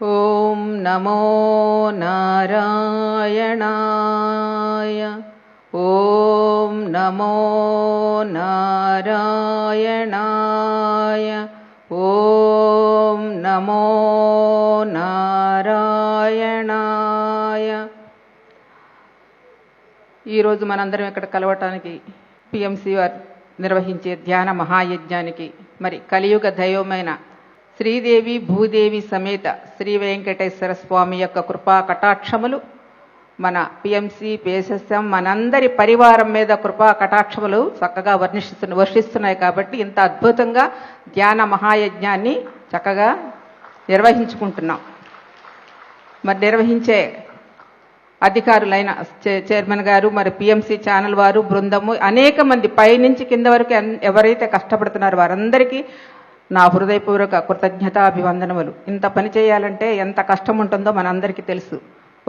ఓం నమో నారాయణాయ. ఓం నమో నారాయణాయ. ఓం నమో నారాయణాయ. ఈరోజు మనందరం ఇక్కడ కలవటానికి పిఎంసి వారు నిర్వహించే ధ్యాన మహాయజ్ఞానికి మరి కలియుగ దైవమైన శ్రీదేవి భూదేవి సమేత శ్రీ వెంకటేశ్వర స్వామి యొక్క కృపా కటాక్షములు మన పిఎంసి పిఎస్ఎస్ఎం మనందరి పరివారం మీద కృపా కటాక్షములు చక్కగా వర్షిస్తున్నాయి. కాబట్టి ఇంత అద్భుతంగా ధ్యాన మహాయజ్ఞాన్ని చక్కగా నిర్వహించుకుంటున్నాం. మరి నిర్వహించే అధికారులైన చైర్మన్ గారు, మరి పిఎంసి ఛానల్ వారు, బృందము, అనేక మంది పైనుంచి కింద వరకు ఎవరైతే కష్టపడుతున్నారో వారందరికీ నా హృదయపూర్వక కృతజ్ఞతాభివందనములు. ఇంత పని చేయాలంటే ఎంత కష్టం ఉంటుందో మనందరికీ తెలుసు.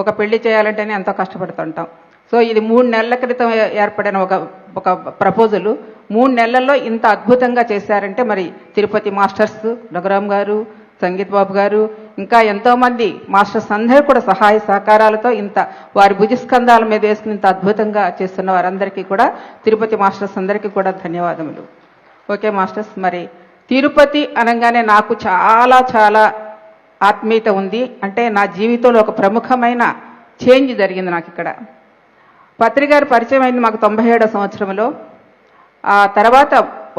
ఒక పెళ్లి చేయాలంటేనే ఎంతో కష్టపడుతుంటాం. సో ఇది 3 నెలల క్రితం ఏర్పడిన ఒక ప్రపోజలు 3 నెలల్లో ఇంత అద్భుతంగా చేశారంటే మరి తిరుపతి మాస్టర్స్ రఘురామ్ గారు, సంగీత్ బాబు గారు, ఇంకా ఎంతోమంది మాస్టర్స్ అందరూ కూడా సహాయ సహకారాలతో ఇంత వారి భుజస్కంధాల మీద వేసుకుని ఇంత అద్భుతంగా చేస్తున్న వారందరికీ కూడా, తిరుపతి మాస్టర్స్ అందరికీ కూడా ధన్యవాదములు. ఓకే మాస్టర్స్, మరి తిరుపతి అనగానే నాకు చాలా చాలా ఆత్మీయత ఉంది. అంటే నా జీవితంలో ఒక ప్రముఖమైన చేంజ్ జరిగింది నాకు ఇక్కడ. పత్రికారు పరిచయం అయింది మాకు 97వ సంవత్సరంలో. ఆ తర్వాత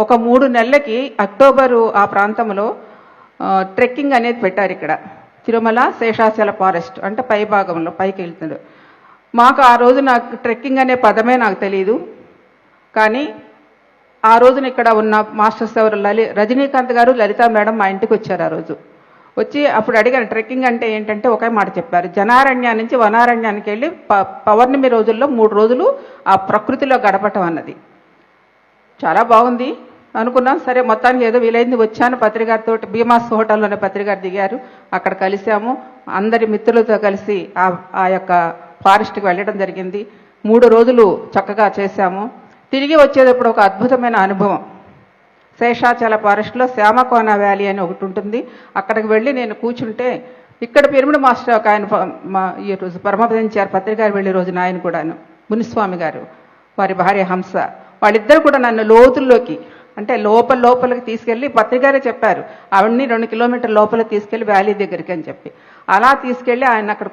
ఒక 3 నెలలకి అక్టోబరు ఆ ప్రాంతంలో ట్రెక్కింగ్ అనేది పెట్టారు ఇక్కడ. తిరుమల శేషాచల ఫారెస్ట్ అంటే పై భాగంలో పైకి వెళ్తుంది. మాకు ఆ రోజు నాకు ట్రెక్కింగ్ అనే పదమే నాకు తెలియదు. కానీ ఆ రోజున ఇక్కడ ఉన్న మాస్టర్స్ ఎవరు రజనీకాంత్ గారు, లలిత మేడం మా ఇంటికి వచ్చారు. ఆ రోజు వచ్చి అప్పుడు అడిగాను ట్రెక్కింగ్ అంటే ఏంటంటే ఒకే మాట చెప్పారు, జనారణ్యా నుంచి వనారణ్యానికి వెళ్ళి పౌర్ణమి రోజుల్లో 3 రోజులు ఆ ప్రకృతిలో గడపటం అన్నది. చాలా బాగుంది అనుకున్నాం. సరే మొత్తానికి ఏదో వీలైంది వచ్చాను. పత్రికారితో భీమాస్ హోటల్లోనే పత్రికారు దిగారు. అక్కడ కలిసాము. అందరి మిత్రులతో కలిసి ఆ యొక్క ఫారెస్ట్కి వెళ్ళడం జరిగింది. 3 రోజులు చక్కగా చేశాము. తిరిగి వచ్చేటప్పుడు ఒక అద్భుతమైన అనుభవం. శేషాచల ఫారెస్ట్లో శ్యామకోన వ్యాలీ అని ఒకటి ఉంటుంది. అక్కడికి వెళ్ళి నేను కూర్చుంటే ఇక్కడ పిరమిడ్ మాస్టర్ ఒక ఆయన ఈ రోజు పరమపదించారు పత్రికారు వెళ్ళే రోజున ఆయన కూడాను, మునిస్వామి గారు, వారి భార్య హంస, వాళ్ళిద్దరు కూడా నన్ను లోతుల్లోకి అంటే లోపలికి తీసుకెళ్ళి పత్రికారే చెప్పారు అవన్నీ 2 కిలోమీటర్ల లోపల తీసుకెళ్ళి వ్యాలీ దగ్గరికి అని చెప్పి అలా తీసుకెళ్ళి ఆయన అక్కడ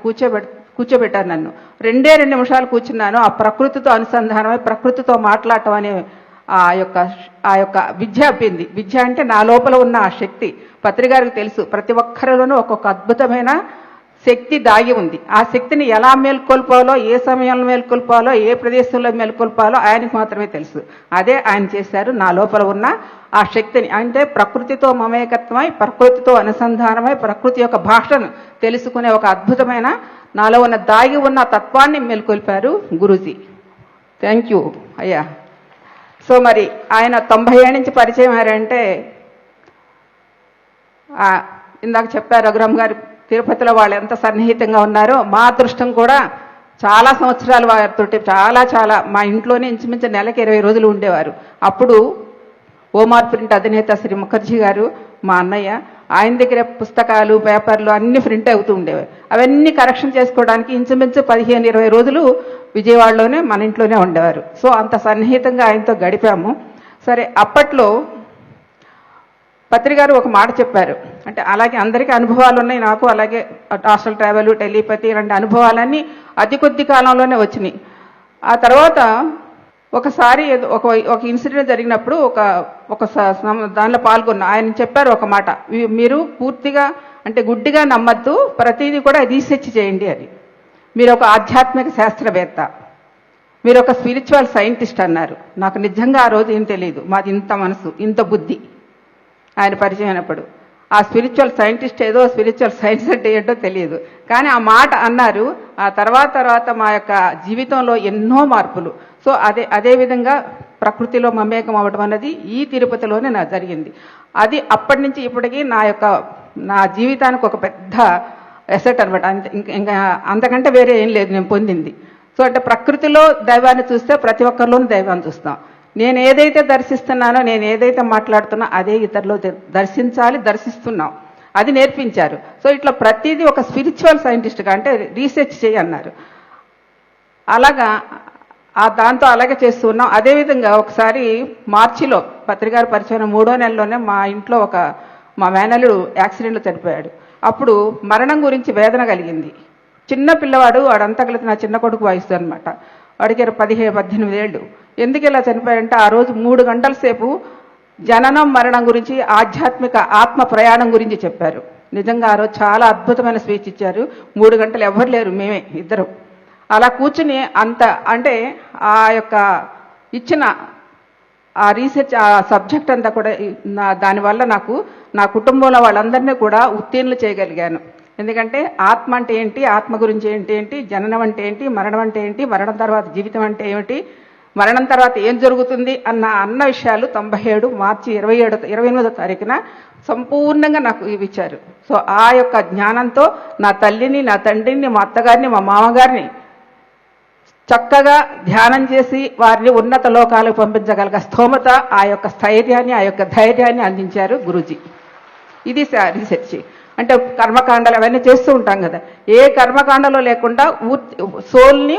కూర్చోబెట్టారు. నన్ను 2 నిమిషాలు కూర్చున్నాను. ఆ ప్రకృతితో అనుసంధానమై ప్రకృతితో మాట్లాడటం అనే ఆ యొక్క విద్య అప్పింది. విద్య అంటే నా లోపల ఉన్న ఆ శక్తి పత్రికారికి తెలుసు. ప్రతి ఒక్కరిలోనూ ఒక్కొక్క అద్భుతమైన శక్తి దాగి ఉంది. ఆ శక్తిని ఎలా మేల్కొల్పాలో, ఏ సమయంలో మేల్కొల్పాలో, ఏ ప్రదేశంలో మేల్కొల్పాలో ఆయనకు మాత్రమే తెలుసు. అదే ఆయన చేశారు. నా లోపల ఉన్న ఆ శక్తిని అంటే ప్రకృతితో మమేకత్వమై, ప్రకృతితో అనుసంధానమై, ప్రకృతి యొక్క భాషను తెలుసుకునే ఒక అద్భుతమైన నాలో ఉన్న దాగి ఉన్న తత్వాన్ని మేల్కొల్పారు గురూజీ. థ్యాంక్ యూ అయ్యా. సో మరి ఆయన 90 ఏళ్ళ నుంచి పరిచయం అయ్యారంటే ఇందాక చెప్పారు రఘురామ్ గారు తిరుపతిలో వాళ్ళు ఎంత సన్నిహితంగా ఉన్నారో మా అదృష్టం కూడా చాలా సంవత్సరాలు వారితో చాలా మా ఇంట్లోనే ఇంచుమించు నెలకి 20 రోజులు ఉండేవారు. అప్పుడు ఓమార్ ప్రింట్ అధినేత శ్రీ ముఖర్జీ గారు మా అన్నయ్య, ఆయన దగ్గర పుస్తకాలు పేపర్లు అన్ని ప్రింట్ అవుతూ ఉండేవారు. అవన్నీ కరెక్షన్ చేసుకోవడానికి ఇంచుమించు 15-20 రోజులు విజయవాడలోనే మన ఇంట్లోనే ఉండేవారు. సో అంత సన్నిహితంగా ఆయనతో గడిపాము. సరే అప్పట్లో పత్రికారు ఒక మాట చెప్పారు. అంటే అలాగే అందరికీ అనుభవాలు ఉన్నాయి, నాకు అలాగే హాస్టల్ ట్రావెల్, టెలిపతి ఇలాంటి అనుభవాలన్నీ అతి కొద్ది కాలంలోనే వచ్చినాయి. ఆ తర్వాత ఒకసారి ఒక ఇన్సిడెంట్ జరిగినప్పుడు ఒక దానిలో పాల్గొన్న ఆయన చెప్పారు ఒక మాట, మీరు పూర్తిగా అంటే గుడ్డిగా నమ్మద్దు, ప్రతిదీ కూడా రీసెర్చ్ చేయండి అని. మీరు ఒక ఆధ్యాత్మిక శాస్త్రవేత్త, మీరు ఒక స్పిరిచువల్ సైంటిస్ట్ అన్నారు. నాకు నిజంగా ఆ రోజు ఏం తెలియదు, మాది ఇంత మనసు ఇంత బుద్ధి. ఆయన పరిచయం అయినప్పుడు ఆ స్పిరిచువల్ సైంటిస్ట్ ఏదో స్పిరిచువల్ సైన్స్ అంటే ఏంటో తెలియదు, కానీ ఆ మాట అన్నారు. ఆ తర్వాత మా యొక్క జీవితంలో ఎన్నో మార్పులు. సో అదే విధంగా ప్రకృతిలో మమేకం అవ్వడం అన్నది ఈ తిరుపతిలోనే నాకు జరిగింది. అది అప్పటి నుంచి ఇప్పటికీ నా జీవితానికి ఒక పెద్ద ఎసెట్ అనమాట. ఇంకా అంతకంటే వేరే ఏం లేదు నేను పొందింది. సో అంటే ప్రకృతిలో దైవాన్ని చూస్తే ప్రతి ఒక్కరిలోనూ దైవాన్ని చూస్తాం. నేను ఏదైతే దర్శిస్తున్నానో, నేను ఏదైతే మాట్లాడుతున్నా అదే ఇతరులు దర్శించాలి, దర్శిస్తున్నాం. అది నేర్పించారు. సో ఇట్లా ప్రతిదీ ఒక స్పిరిచువల్ సైంటిస్ట్గా అంటే రీసెర్చ్ చేయి అన్నారు. అలాగా దాంతో అలాగే చేస్తూ ఉన్నాం. అదేవిధంగా ఒకసారి మార్చిలో పత్రికారు పరిచయం 3వ నెలలోనే మా ఇంట్లో మా మేనల్లుడు యాక్సిడెంట్లో చనిపోయాడు. అప్పుడు మరణం గురించి వేదన కలిగింది. చిన్న పిల్లవాడు, వాడంతా కలిసి నా చిన్న కొడుకు వయసు అనమాట. వాడికి 17-18 ఏళ్ళు. ఎందుకు ఇలా చనిపోయాడంటే ఆ రోజు 3 గంటల సేపు జననం మరణం గురించి, ఆధ్యాత్మిక ఆత్మ ప్రయాణం గురించి చెప్పారు. నిజంగా ఆ రోజు చాలా అద్భుతమైన స్పీచ్ ఇచ్చారు. 3 గంటలు ఎవరు లేరు, మేమే ఇద్దరం అలా కూర్చుని అంత అంటే ఆ యొక్క ఇచ్చిన ఆ రీసెర్చ్ ఆ సబ్జెక్ట్ అంతా కూడా దానివల్ల నాకు నా కుటుంబంలో వాళ్ళందరినీ కూడా ఉత్తీర్ణులు చేయగలిగాను. ఎందుకంటే ఆత్మ అంటే ఏంటి, ఆత్మ గురించి ఏంటి, జననం అంటే ఏంటి, మరణం అంటే ఏంటి, మరణం తర్వాత జీవితం అంటే ఏమిటి, మరణం తర్వాత ఏం జరుగుతుంది అన్న విషయాలు 97 మార్చి 28వ తారీఖున సంపూర్ణంగా నాకు ఇచ్చారు. సో ఆ యొక్క జ్ఞానంతో నా తల్లిని, నా తండ్రిని, మా అత్తగారిని, మా మామగారిని చక్కగా ధ్యానం చేసి వారిని ఉన్నత లోకాలకు పంపించగలిగే స్థోమత, ఆ యొక్క స్థైర్యాన్ని, ఆ యొక్క ధైర్యాన్ని అందించారు గురూజీ. ఇది రీసెర్చ్. అంటే కర్మకాండలు అవన్నీ చేస్తూ ఉంటాం కదా, ఏ కర్మకాండలో లేకుండా సోల్ని,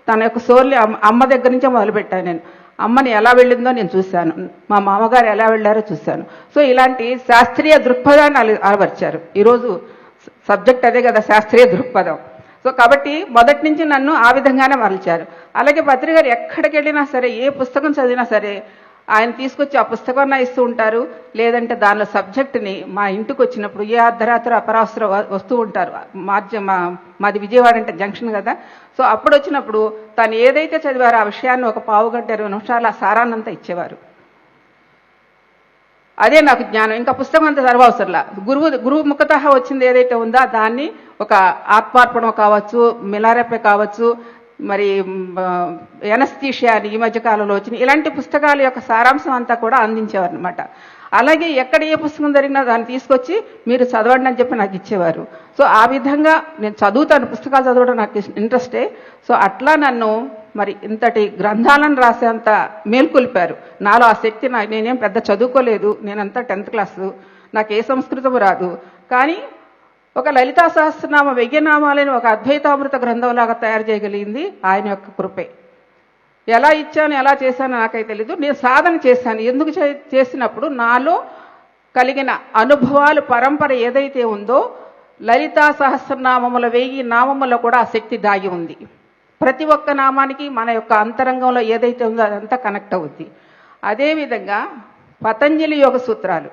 తన యొక్క సోల్ని అమ్మ దగ్గర నుంచే మొదలుపెట్టాను నేను. అమ్మని ఎలా వెళ్ళిందో నేను చూశాను, మా మామగారు ఎలా వెళ్ళారో చూశాను. సో ఇలాంటి శాస్త్రీయ దృక్పథాన్ని అలవర్చారు. ఈరోజు సబ్జెక్ట్ అదే కదా, శాస్త్రీయ దృక్పథం. సో కాబట్టి మొదటి నుంచి నన్ను ఆ విధంగానే మరల్చారు. అలాగే పత్రికారు ఎక్కడికి వెళ్ళినా సరే, ఏ పుస్తకం చదివినా సరే ఆయన తీసుకొచ్చి ఆ పుస్తకాన్ని ఇస్తూ ఉంటారు. లేదంటే దానిలో సబ్జెక్టుని మా ఇంటికి వచ్చినప్పుడు ఏ అర్ధరాత్రి అపరాత్రి వస్తూ ఉంటారు. మాది విజయవాడ అంటే జంక్షన్ కదా. సో అప్పుడు వచ్చినప్పుడు తను ఏదైతే చదివారో ఆ విషయాన్ని ఒక 15 గంట 20 నిమిషాల సారాన్నంతా ఇచ్చేవారు. అదే నాకు జ్ఞానం. ఇంకా పుస్తకం అంతా చదవవసరంలా. గురువు ముఖతః వచ్చింది ఏదైతే ఉందో దాన్ని ఒక ఆత్మార్పణం కావచ్చు, మిలారెప్పే కావచ్చు, మరి ఎనస్థీషియా అని ఈ మధ్యకాలంలో వచ్చిన ఇలాంటి పుస్తకాల యొక్క సారాంశం అంతా కూడా అందించేవారు అనమాట. అలాగే ఎక్కడ ఏ పుస్తకం జరిగినా దాన్ని తీసుకొచ్చి మీరు చదవండి అని చెప్పి నాకు ఇచ్చేవారు. సో ఆ విధంగా నేను చదువుతాను, పుస్తకాలు చదవడం నాకు ఇంట్రెస్టే. సో అట్లా నన్ను మరి ఇంతటి గ్రంథాలను రాసేంత మేల్కొల్పారు. నాలో ఆ శక్తి, నేనేం పెద్ద చదువుకోలేదు, నేనంతా 10th క్లాసు, నాకు ఏ సంస్కృతం రాదు. కానీ ఒక లలితా సహస్రనామ 1000 నామాలని ఒక అద్వైతామృత గ్రంథంలాగా తయారు చేయగలిగింది ఆయన యొక్క కృపే. ఎలా ఇచ్చాను, ఎలా చేశానో నాకైతే తెలీదు. నేను సాధన చేశాను. ఎందుకు చేసినప్పుడు నాలో కలిగిన అనుభవాలు, పరంపర ఏదైతే ఉందో, లలితా సహస్రనామముల 1000 నామములో కూడా ఆ శక్తి దాగి ఉంది. ప్రతి ఒక్క నామానికి మన యొక్క అంతరంగంలో ఏదైతే ఉందో అదంతా కనెక్ట్ అవుద్ది. అదేవిధంగా పతంజలి యోగ సూత్రాలు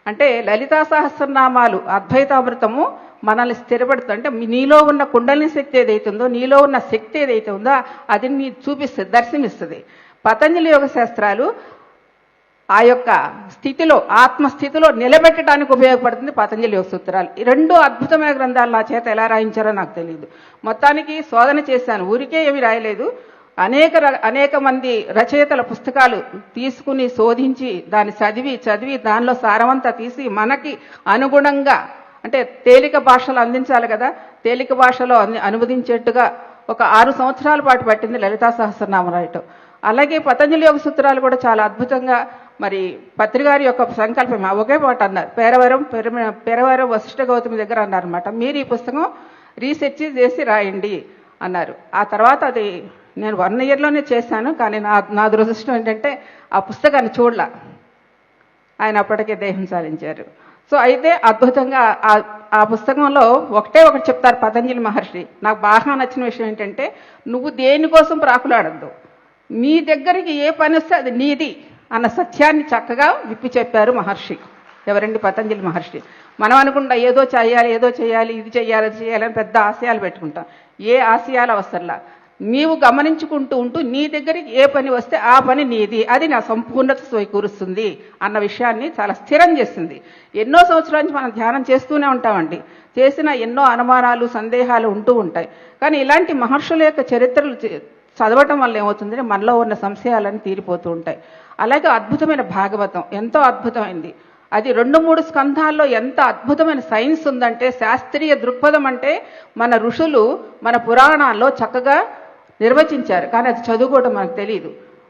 అంటే లలితా సహస్రనామాలు, అద్వైతామృతము మనల్ని స్థిరపడుతుంది. అంటే నీలో ఉన్న కుండలిని శక్తి ఏదైతే ఉందో, నీలో ఉన్న శక్తి ఏదైతే ఉందో అది నీ చూపిస్తుంది, దర్శనమిస్తుంది. పతంజలి యోగ శాస్త్రాలు ఆ యొక్క స్థితిలో, ఆత్మస్థితిలో నిలబెట్టడానికి ఉపయోగపడుతుంది పతంజలి యోగ సూత్రాలు. ఈ 2 అద్భుతమైన గ్రంథాలు నా చేత ఎలా రాయించారో నాకు తెలియదు. మొత్తానికి శోధన చేశాను, ఊరికే ఏమి రాయలేదు. అనేక మంది రచయితల పుస్తకాలు తీసుకుని శోధించి దాన్ని చదివి దానిలో సారమంతా తీసి మనకి అనుగుణంగా, అంటే తేలిక భాషలో అందించాలి కదా, తేలిక భాషలో అనువదించేట్టుగా ఒక 6 సంవత్సరాల పాటు పట్టింది లలితా సహస్రనామం రాయటం. అలాగే పతంజలి యోగ సూత్రాలు కూడా చాలా అద్భుతంగా, మరి పత్రికారి యొక్క సంకల్పం ఒకే మాట అన్నారు, పేరవరం వశిష్ఠ గౌతమి దగ్గర అన్నారన్నమాట, మీరు ఈ పుస్తకం రీసెర్చ్ చేసి రాయండి అన్నారు. ఆ తర్వాత అది నేను 1 ఇయర్లోనే చేశాను. కానీ నా దురదృష్టం ఏంటంటే ఆ పుస్తకాన్ని చూడలా, ఆయన అప్పటికే దేహం సాధించారు. సో అయితే అద్భుతంగా ఆ పుస్తకంలో ఒకటి చెప్తారు పతంజలి మహర్షి. నాకు బాగా నచ్చిన విషయం ఏంటంటే, నువ్వు దేనికోసం ప్రాకులాడద్దు, నీ దగ్గరికి ఏ పని వస్తే అది నీది అన్న సత్యాన్ని చక్కగా విప్పి చెప్పారు మహర్షి. ఎవరండి? పతంజలి మహర్షి. మనం అనుకుంటా ఏదో చేయాలి, ఇది చేయాలి, అది చేయాలని పెద్ద ఆశయాలు పెట్టుకుంటాం. ఏ ఆశయాలు అవసరంలా, నీవు గమనించుకుంటూ ఉంటూ నీ దగ్గరికి ఏ పని వస్తే ఆ పని నీది, అది నా సంపూర్ణత స్వీకరిస్తుంది అన్న విషయాన్ని చాలా స్థిరం చేస్తుంది. ఎన్నో సంవత్సరాల నుంచి మనం ధ్యానం చేస్తూనే ఉంటామండి, చేసిన ఎన్నో అనుమానాలు, సందేహాలు ఉంటూ ఉంటాయి. కానీ ఇలాంటి మహర్షుల యొక్క చరిత్రలు చదవటం వల్ల ఏమవుతుందంటే మనలో ఉన్న సంశయాలన్నీ తీరిపోతూ ఉంటాయి. అలాగే అద్భుతమైన భాగవతం ఎంతో అద్భుతమైంది. అది 2-3 స్కంధాల్లో ఎంత అద్భుతమైన సైన్స్ ఉందంటే, శాస్త్రీయ దృక్పథం అంటే మన ఋషులు మన పురాణాల్లో చక్కగా నిర్వచించారు. కానీ అది చదువుకోవడం మనకు తెలియదు.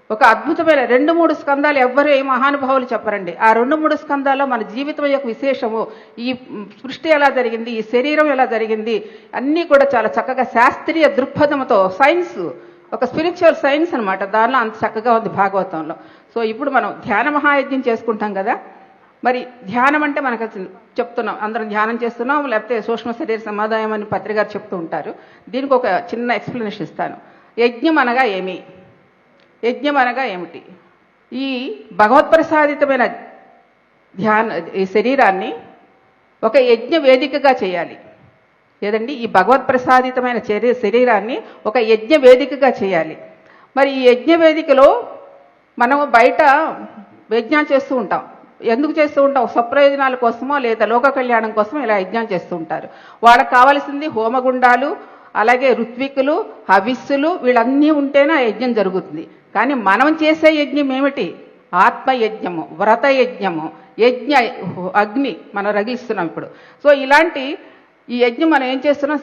ఒక అద్భుతమైన 2-3 స్కందాలు ఎవ్వరు ఏ మహానుభావులు చెప్పరండి. ఆ 2-3 స్కందాల్లో మన జీవితం యొక్క విశేషము, ఈ సృష్టి ఎలా జరిగింది, ఈ శరీరం ఎలా జరిగింది, అన్నీ కూడా చాలా చక్కగా శాస్త్రీయ దృక్పథంతో, సైన్స్, ఒక స్పిరిచువల్ సైన్స్ అనమాట, దానిలో అంత చక్కగా ఉంది భాగవతంలో. సో ఇప్పుడు మనం ధ్యాన మహాయజ్ఞం చేసుకుంటాం కదా. మరి ధ్యానం అంటే మనకు చెప్తున్నాం, అందరం ధ్యానం చేస్తున్నాం, లేకపోతే సూక్ష్మ శరీర సమాధానం అని పత్రిక చెప్తూ ఉంటారు. దీనికి ఒక చిన్న ఎక్స్ప్లెనేషన్ ఇస్తాను. యజ్ఞం అనగా ఏమి, యజ్ఞం అనగా ఏమిటి? ఈ భగవత్ప్రసాదితమైన ఈ శరీరాన్ని ఒక యజ్ఞ వేదికగా చేయాలి. ఏదండి? ఈ భగవత్ప్రసాదితమైన శరీరాన్ని ఒక యజ్ఞ వేదికగా చేయాలి. మరి ఈ యజ్ఞ వేదికలో మనం బయట యజ్ఞాలు చేస్తూ ఉంటాం. ఎందుకు చేస్తూ ఉంటాం? స్వప్రయోజనాల కోసమో లేదా లోక కళ్యాణం కోసమో ఇలా యజ్ఞాలు చేస్తూ ఉంటారు. వాళ్ళకి కావాల్సింది హోమగుండాలు, అలాగే ఋత్వికులు, హవిస్సులు, వీళ్ళన్నీ ఉంటేనే ఆ యజ్ఞం జరుగుతుంది. కానీ మనం చేసే యజ్ఞం ఏమిటి? ఆత్మయజ్ఞము, వ్రత యజ్ఞము, యజ్ఞ అగ్ని మనం రగిస్తున్నాం ఇప్పుడు. సో ఇలాంటి ఈ యజ్ఞం మనం ఏం చేస్తున్నాం?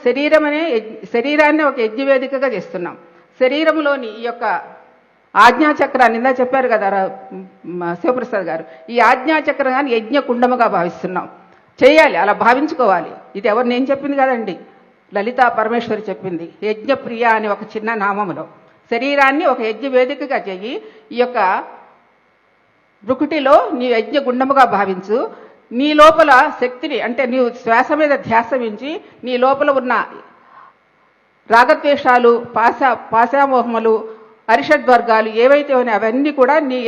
శరీరాన్ని ఒక యజ్ఞ వేదికగా చేస్తున్నాం. శరీరంలోని ఈ యొక్క ఆజ్ఞాచక్రాన్ని ఇందా చెప్పారు కదా శివప్రసాద్ గారు, ఈ ఆజ్ఞాచక్రాన్ని యజ్ఞ కుండముగా భావిస్తున్నాం. చేయాలి, అలా భావించుకోవాలి. ఇది ఎవరు నేను చెప్పింది కదండి, లలితా పరమేశ్వరి చెప్పింది. యజ్ఞప్రియ అనే ఒక చిన్న నామములో శరీరాన్ని ఒక యజ్ఞ వేదికగా చెయ్యి. ఈ యొక్క భృకుటిలో నీ యజ్ఞ గుండముగా భావించు. నీ లోపల శక్తిని, అంటే నీవు శ్వాస మీద ధ్యాస ఉంచి నీ లోపల ఉన్న రాగద్వేషాలు, పాశామోహములు, అరిషడ్వర్గాలు ఏవైతే ఉన్నాయో అవన్నీ కూడా నీ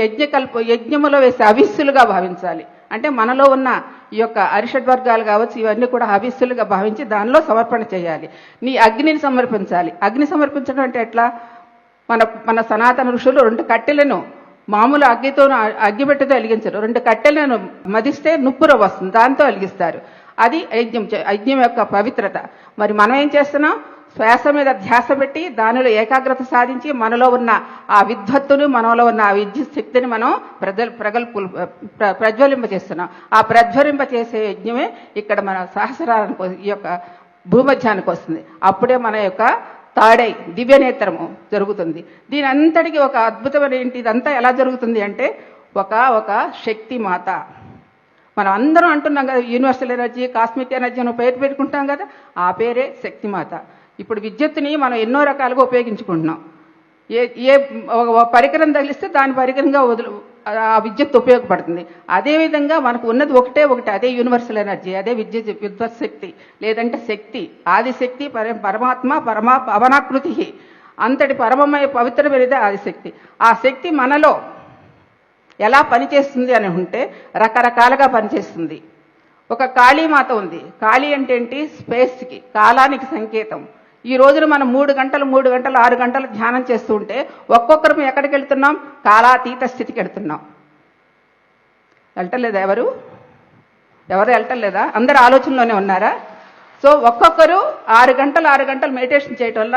యజ్ఞములో వేసే హవిస్సులుగా భావించాలి. అంటే మనలో ఉన్న ఈ యొక్క అరిషడ్వర్గాలు కావచ్చు, ఇవన్నీ కూడా హవిస్సులుగా భావించి దానిలో సమర్పణ చేయాలి. నీ అగ్నిని సమర్పించాలి. అగ్ని సమర్పించడం అంటే ఎట్లా? మన సనాతన ఋషులు 2 కట్టెలను మామూలు అగ్గిపెట్టెతో వెలిగించరు. 2 కట్టెలను మదిస్తే నుప్పుర వస్తుంది, దాంతో వెలిగిస్తారు. అది యజ్ఞం యొక్క పవిత్రత. మరి మనం ఏం చేస్తున్నాం? శ్వాస మీద ధ్యాస పెట్టి దానిలో ఏకాగ్రత సాధించి మనలో ఉన్న ఆ విద్వత్తును, మనలో ఉన్న ఆ విద్యుత్ శక్తిని మనం ప్రజ్వలింపచేస్తున్నాం. ఆ ప్రజ్వలింపచేసే యజ్ఞమే ఇక్కడ మన సహస్రానికి, ఈ యొక్క భూమధ్యానికి వస్తుంది. అప్పుడే మన యొక్క తాడై దివ్యనేత్రము జరుగుతుంది. దీని అంతటికి ఒక అద్భుతమైన ఏంటి, ఇదంతా ఎలా జరుగుతుంది అంటే ఒక శక్తి మాత. మనం అందరం అంటున్నాం కదా, యూనివర్సల్ ఎనర్జీ, కాస్మిక్ ఎనర్జీ అని పేరు పెట్టుకుంటాం కదా, ఆ పేరే శక్తిమాత. ఇప్పుడు విద్యుత్తుని మనం ఎన్నో రకాలుగా ఉపయోగించుకుంటున్నాం. ఏ పరికరం తగిలిస్తే దాని పరికరంగా ఆ విద్యుత్ ఉపయోగపడుతుంది. అదేవిధంగా మనకు ఉన్నది ఒకటే, అదే యూనివర్సల్ ఎనర్జీ, అదే విద్యుత్ శక్తి, లేదంటే శక్తి, ఆదిశక్తి, పరమాత్మ, పవనాకృతి, అంతటి పరమమయ పవిత్రమైనదే ఆదిశక్తి. ఆ శక్తి మనలో ఎలా పనిచేస్తుంది అని ఉంటే రకరకాలుగా పనిచేస్తుంది. ఒక కాళీమాత ఉంది. కాళీ అంటే ఏంటి? స్పేస్కి, కాలానికి సంకేతం. ఈ రోజున మనం 3 గంటలు 6 గంటలు ధ్యానం చేస్తూ ఉంటే ఒక్కొక్కరు ఎక్కడికి వెళ్తున్నాం? కాలాతీత స్థితికి వెళ్తున్నాం. వెళ్ళటం లేదా? ఎవరు వెళ్ళటం లేదా? అందరు ఆలోచనలోనే ఉన్నారా? సో ఒక్కొక్కరు 6 గంటలు మెడిటేషన్ చేయటం వల్ల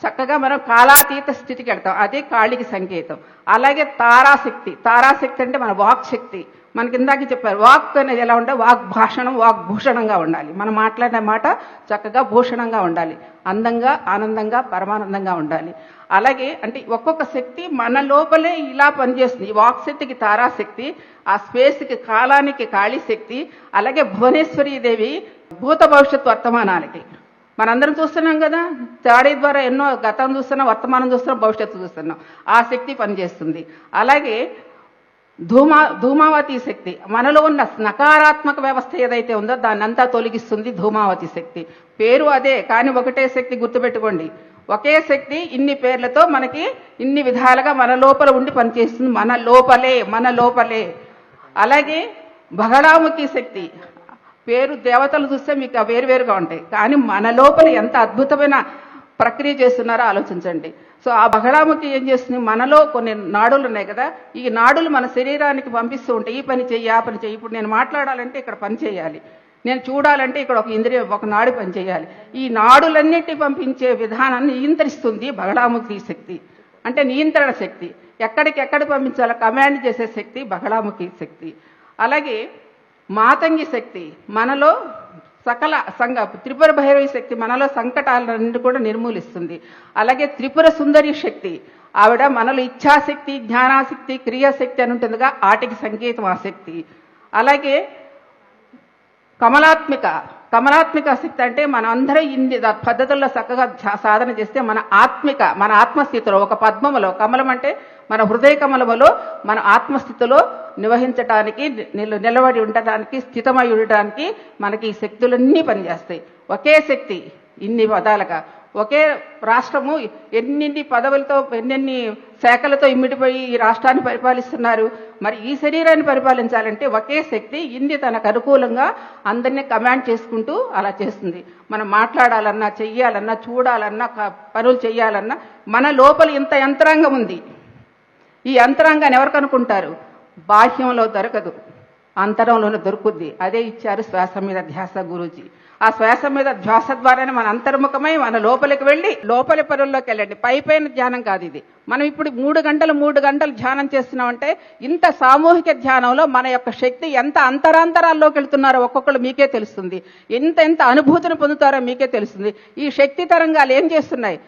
చక్కగా మనం కాలాతీత స్థితికి వెళ్తాం. అదే కాళికి సంకేతం. అలాగే తారాశక్తి అంటే మన వాక్ శక్తి. మనకి ఇందాక చెప్పారు, వాక్ అనేది ఎలా ఉంటే వాగ్భాషణం, వాగ్భూషణంగా ఉండాలి. మనం మాట్లాడిన మాట చక్కగా భూషణంగా ఉండాలి, అందంగా, ఆనందంగా, పరమానందంగా ఉండాలి. అలాగే అంటే ఒక్కొక్క శక్తి మన లోపలే ఇలా పనిచేస్తుంది. ఈ వాక్ శక్తికి తారాశక్తి, ఆ స్పేస్కి, కాలానికి కాళీ శక్తి, అలాగే భువనేశ్వరీదేవి భూత భవిష్యత్ వర్తమానానికి. మనందరం చూస్తున్నాం కదా, తాడీ ద్వారా ఎన్నో గతం చూస్తున్నాం, వర్తమానం చూస్తున్నాం, భవిష్యత్తు చూస్తున్నాం. ఆ శక్తి పనిచేస్తుంది. అలాగే ధూమావతి శక్తి, మనలో ఉన్న నకారాత్మక వ్యవస్థ ఏదైతే ఉందో దాన్ని అంతా తొలగిస్తుంది ధూమావతి శక్తి. పేరు అదే, కానీ ఒకటే శక్తి, గుర్తుపెట్టుకోండి. ఒకే శక్తి ఇన్ని పేర్లతో మనకి ఇన్ని విధాలుగా మన లోపల ఉండి పనిచేస్తుంది, మన లోపలే. అలాగే బహళాముఖి శక్తి, పేరు దేవతలు చూస్తే మీకు వేరువేరుగా ఉంటాయి, కానీ మన లోపల ఎంత అద్భుతమైన ప్రక్రియ చేస్తున్నారో ఆలోచించండి. సో ఆ బహళాముఖి ఏం చేస్తుంది? మనలో కొన్ని నాడులు ఉన్నాయి కదా, ఈ నాడులు మన శరీరానికి పంపిస్తూ ఉంటాయి, ఈ పని చెయ్యి, ఆ పని చెయ్యి. ఇప్పుడు నేను మాట్లాడాలంటే ఇక్కడ పని చేయాలి, నేను చూడాలంటే ఇక్కడ ఒక ఇంద్రియం, ఒక నాడు పని చేయాలి. ఈ నాడులన్నిటి పంపించే విధానాన్ని నియంత్రిస్తుంది బహళాముఖి శక్తి. అంటే నియంత్రణ శక్తి, ఎక్కడికి పంపించాలో కమాండ్ చేసే శక్తి బహళాముఖి శక్తి. అలాగే మాతంగి శక్తి, మనలో సకల త్రిపుర భైరవి శక్తి మనలో సంకటాలన్నింటి కూడా నిర్మూలిస్తుంది. అలాగే త్రిపుర సుందరి శక్తి, ఆవిడ మనలో ఇచ్ఛాశక్తి, జ్ఞానాశక్తి, క్రియాశక్తి అని ఉంటుందిగా, ఆటికి సంకేతం ఆ శక్తి. అలాగే కమలాత్మిక శక్తి అంటే మన అందరం ఇన్ని పద్ధతుల్లో చక్కగా సాధన చేస్తే మన ఆత్మస్థితిలో ఒక పద్మములో, కమలం అంటే మన హృదయ కమలములో మన ఆత్మస్థితిలో నివహించటానికి, నిలబడి ఉండటానికి, స్థితమై ఉండటానికి మనకి ఈ శక్తులన్నీ పనిచేస్తాయి. ఒకే శక్తి ఇన్ని పదాలుగా, ఒకే రాష్ట్రము ఎన్ని పదవులతో ఎన్నెన్ని శాఖలతో ఇమ్మిడిపోయి ఈ రాష్ట్రాన్ని పరిపాలిస్తున్నారు. మరి ఈ శరీరాన్ని పరిపాలించాలంటే ఒకే శక్తి ఇన్ని తనకు అనుకూలంగా అందరినీ కమాండ్ చేసుకుంటూ అలా చేస్తుంది. మనం మాట్లాడాలన్నా, చెయ్యాలన్నా, చూడాలన్నా, పనులు చెయ్యాలన్నా మన లోపల ఇంత యంత్రాంగం ఉంది. ఈ యంత్రాంగాన్ని ఎవరు కనుక్కుంటారు? బాహ్యంలో దొరకదు, అంతరంలోనే దొరుకుద్ది. అదే ఇచ్చారు శ్వాస మీద ధ్యాస గురూజీ. ఆ శ్వాస మీద ధ్యాస ద్వారానే మన అంతర్ముఖమై మన లోపలికి వెళ్ళి లోపలి పనుల్లోకి వెళ్ళండి. పైపైన ధ్యానం కాదు ఇది. మనం ఇప్పుడు 3 గంటలు ధ్యానం చేస్తున్నామంటే ఇంత సామూహిక ధ్యానంలో మన యొక్క శక్తి ఎంత అంతరాంతరాల్లోకి వెళ్తున్నారో ఒక్కొక్కరు మీకే తెలుస్తుంది. ఎంత అనుభూతిని పొందుతారో మీకే తెలుస్తుంది. ఈ శక్తి తరంగాలు ఏం చేస్తున్నాయి?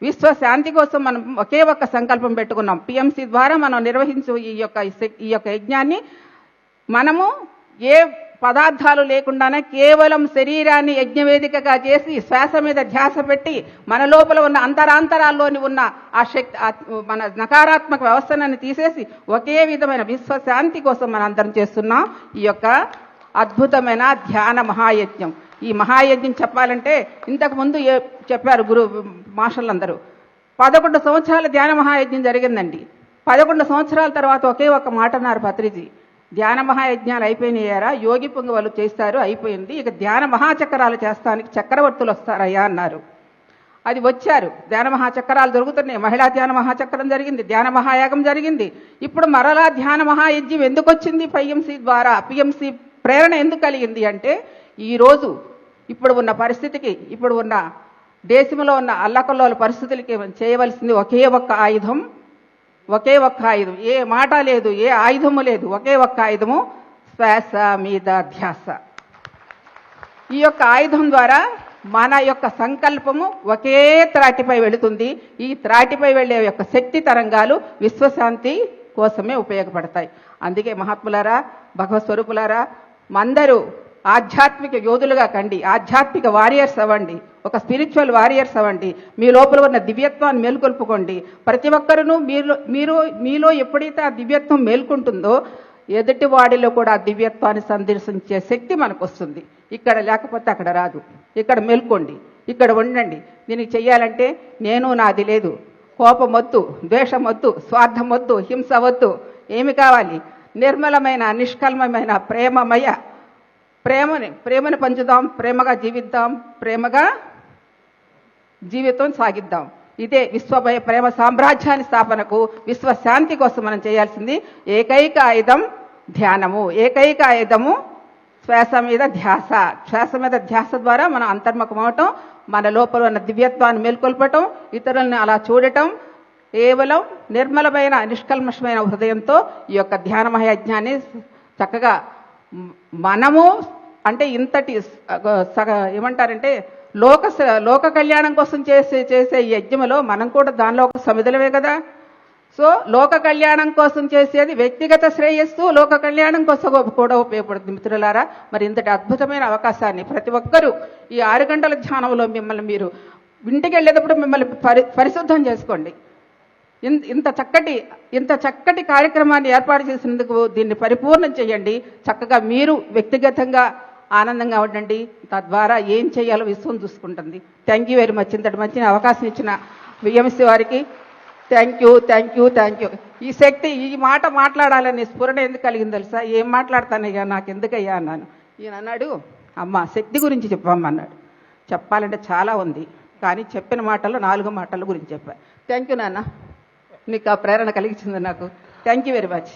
విశ్వశాంతి కోసం మనం ఒకే ఒక్క సంకల్పం పెట్టుకున్నాం. పిఎంసి ద్వారా మనం నిర్వహించు ఈ యొక్క యజ్ఞాన్ని మనము ఏ పదార్థాలు లేకుండానే కేవలం శరీరాన్ని యజ్ఞవేదికగా చేసి శ్వాస మీద ధ్యాస పెట్టి మన లోపల ఉన్న అంతరాంతరాల్లోని ఉన్న ఆ శక్తి, మన నకారాత్మక వ్యవస్థను తీసేసి ఒకే విధమైన విశ్వశాంతి కోసం మనం అందరం చేస్తున్నాం ఈ యొక్క అద్భుతమైన ధ్యాన మహాయజ్ఞం. ఈ మహాయజ్ఞం చెప్పాలంటే ఇంతకుముందు చెప్పారు మాస్టర్లందరూ. 11 సంవత్సరాల ధ్యాన మహాయజ్ఞం జరిగిందండి. 11 సంవత్సరాల తర్వాత ఒకే ఒక్క మాట అన్నారు పత్రిజీ, ధ్యాన మహాయజ్ఞాలు అయిపోయినాయారా, యోగి పొంగవాళ్ళు చేస్తారు, అయిపోయింది, ఇక ధ్యాన మహాచక్రాలు చేస్తానికి చక్రవర్తులు వస్తారయ్యా అన్నారు. అది వచ్చారు. ధ్యాన మహాచక్రాలు జరుగుతున్నాయి. మహిళా ధ్యాన మహాచక్రం జరిగింది, ధ్యాన మహాయాగం జరిగింది. ఇప్పుడు మరలా ధ్యాన మహాయజ్ఞం ఎందుకు వచ్చింది? పిఎంసి ద్వారా. పిఎంసి ప్రేరణ ఎందుకు కలిగింది అంటే ఈరోజు ఇప్పుడు ఉన్న పరిస్థితికి, ఇప్పుడు ఉన్న దేశంలో ఉన్న అల్లకల్లోల పరిస్థితులకి చేయవలసింది ఒకే ఒక్క ఆయుధం. ఏ మాట లేదు, ఏ ఆయుధము లేదు, ఒకే ఒక్క ఆయుధము శ్వాస మీద ధ్యాస. ఈ యొక్క ఆయుధం ద్వారా మన యొక్క సంకల్పము ఒకే త్రాటిపై వెళుతుంది. ఈ త్రాటిపై వెళ్లే యొక్క శక్తి తరంగాలు విశ్వశాంతి కోసమే ఉపయోగపడతాయి. అందుకే మహాత్ములారా, భగవత్ స్వరూపులారా, అందరూ ఆధ్యాత్మిక యోధులుగా కండి, ఆధ్యాత్మిక వారియర్స్ అవ్వండి, ఒక స్పిరిచువల్ వారియర్స్ అవ్వండి. మీ లోపల ఉన్న దివ్యత్వాన్ని మేల్కొల్పుకోండి. ప్రతి ఒక్కరూ మీలో ఎప్పుడైతే ఆ దివ్యత్వం మేల్కొంటుందో ఎదుటి వాడిలో కూడా ఆ దివ్యత్వాన్ని సందర్శించే శక్తి మనకు వస్తుంది. ఇక్కడ లేకపోతే అక్కడ రాదు. ఇక్కడ మేల్కోండి, ఇక్కడ ఉండండి. దీనికి చెయ్యాలంటే నేను నాది లేదు, కోపం వద్దు, ద్వేషం వద్దు, స్వార్థం వద్దు, హింస వద్దు. ఏమి కావాలి? నిర్మలమైన నిష్కల్మమైన ప్రేమని పంచుదాం, ప్రేమగా జీవిద్దాం, ప్రేమగా జీవితం సాగిద్దాం. ఇదే విశ్వభయ ప్రేమ సామ్రాజ్యాన్ని స్థాపనకు, విశ్వశాంతి కోసం మనం చేయాల్సింది ఏకైక ఆయుధం ధ్యానము, ఏకైక ఆయుధము శ్వాస మీద ధ్యాస. శ్వాస మీద ధ్యాస ద్వారా మనం అంతర్ముఖం అవటం, మన లోపల ఉన్న దివ్యత్వాన్ని మేల్కొల్పటం, ఇతరులను అలా చూడటం, కేవలం నిర్మలమైన నిష్కల్మషమైన హృదయంతో ఈ యొక్క ధ్యాన మహాయజ్ఞాన్ని చక్కగా మనము అంటే ఇంతటి ఏమంటారంటే లోక కళ్యాణం కోసం చేసే ఈ యజ్ఞంలో మనం కూడా దానిలో ఒక సమిధలమే కదా. సో లోక కళ్యాణం కోసం చేసేది వ్యక్తిగత శ్రేయస్సు, లోక కళ్యాణం కోసం కూడా ఉపయోగపడుతుంది. మిత్రులారా, మరి ఇంతటి అద్భుతమైన అవకాశాన్ని ప్రతి ఒక్కరూ ఈ 6 గంటల ధ్యానంలో మిమ్మల్ని మీరు ఇంటికి వెళ్ళేటప్పుడు మిమ్మల్ని పరిశుద్ధం చేసుకోండి. ఇంత చక్కటి కార్యక్రమాన్ని ఏర్పాటు చేసినందుకు దీన్ని పరిపూర్ణం చేయండి. చక్కగా మీరు వ్యక్తిగతంగా ఆనందంగా ఉండండి. తద్వారా ఏం చేయాలో విశ్వం చూసుకుంటుంది. Thank you very much. ఇంతటి మంచి అవకాశం ఇచ్చిన విఎంసి వారికి థ్యాంక్ యూ. ఈ శక్తి, ఈ మాట మాట్లాడాలని స్ఫురణ ఎందుకు కలిగింది తెలుసా? ఏం మాట్లాడతానయ్యా, నాకు ఎందుకయ్యా అన్నాను. ఈయన అన్నాడు, అమ్మ శక్తి గురించి చెప్పమ్మా అన్నాడు. చెప్పాలంటే చాలా ఉంది, కానీ చెప్పిన మాటల్లో 4 మాటల గురించి చెప్పా. థ్యాంక్ యూ నాన్న, నీకు ఆ ప్రేరణ కలిగించింది నాకు. Thank you very much.